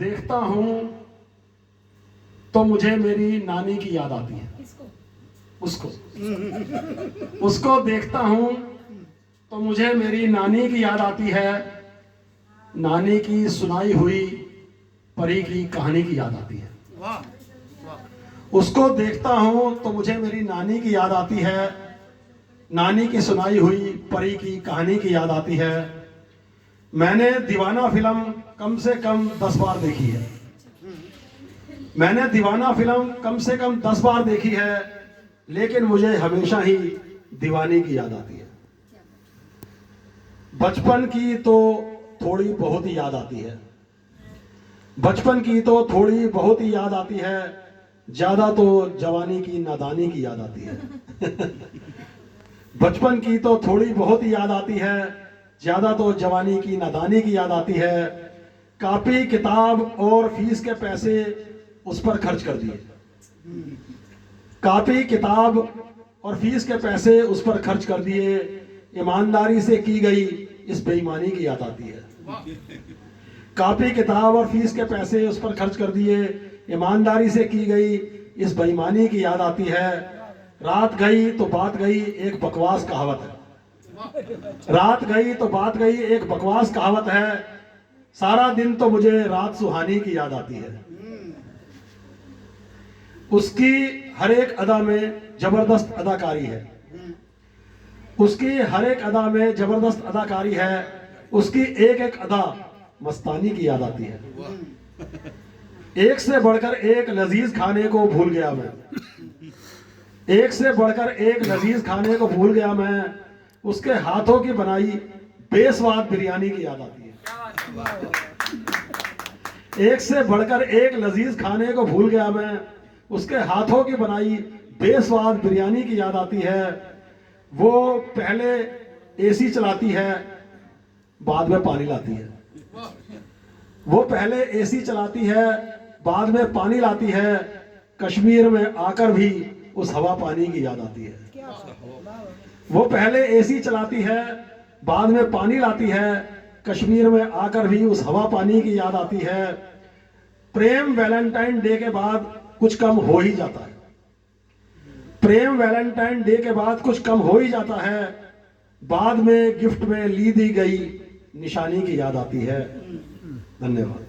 देखता हूं तो मुझे मेरी नानी की याद आती है। उसको देखता हूं तो मुझे मेरी नानी की याद आती है। नानी की सुनाई हुई परी की कहानी की याद आती है। उसको देखता हूं तो मुझे मेरी नानी की याद आती है। नानी की सुनाई हुई परी की कहानी की याद आती है। मैंने दीवाना फिल्म कम से कम 10 बार देखी है। मैंने दीवाना फिल्म कम से कम 10 बार देखी है, लेकिन मुझे हमेशा ही दीवानी की याद आती है। बचपन की तो थोड़ी बहुत ही याद आती है। बचपन की तो थोड़ी बहुत ही याद आती है, ज्यादा तो जवानी की नादानी की याद आती है। बचपन की तो थोड़ी बहुत ही याद आती है, ज्यादा तो जवानी की नादानी की याद आती है। कॉपी किताब और फीस के पैसे उस पर खर्च कर दिए। कॉपी किताब और फीस के पैसे उस पर खर्च कर दिए। ईमानदारी से की गई इस बेईमानी की याद आती है। कॉपी किताब और फीस के पैसे उस पर खर्च कर दिए, ईमानदारी से की गई इस बेईमानी की याद आती है। रात गई तो बात गई एक बकवास कहावत है। रात गई तो बात गई एक बकवास कहावत है। सारा दिन तो मुझे रात सुहानी की याद आती है। उसकी हर एक अदा में जबरदस्त अदाकारी है। उसकी हर एक अदा में जबरदस्त अदाकारी है। उसकी एक एक अदा मस्तानी की याद आती है। एक से बढ़कर एक लजीज खाने को भूल गया मैं। एक से बढ़कर एक लजीज खाने को भूल गया मैं। उसके हाथों की बनाई बेस्वाद बिरयानी की याद आती है। एक से बढ़कर एक लजीज खाने को भूल गया मैं। उसके हाथों की बनाई बेस्वाद बिरयानी की याद आती है। वो पहले एसी चलाती है, बाद में पानी लाती है। वो पहले एसी चलाती है, बाद में पानी लाती है। कश्मीर में आकर भी उस हवा पानी की याद आती है। वो पहले एसी चलाती है, बाद में पानी लाती है। कश्मीर में आकर भी उस हवा पानी की याद आती है। प्रेम वैलेंटाइन डे के बाद कुछ कम हो ही जाता है। प्रेम वैलेंटाइन डे के बाद कुछ कम हो ही जाता है। बाद में गिफ्ट में ली दी गई निशानी की याद आती है। धन्यवाद।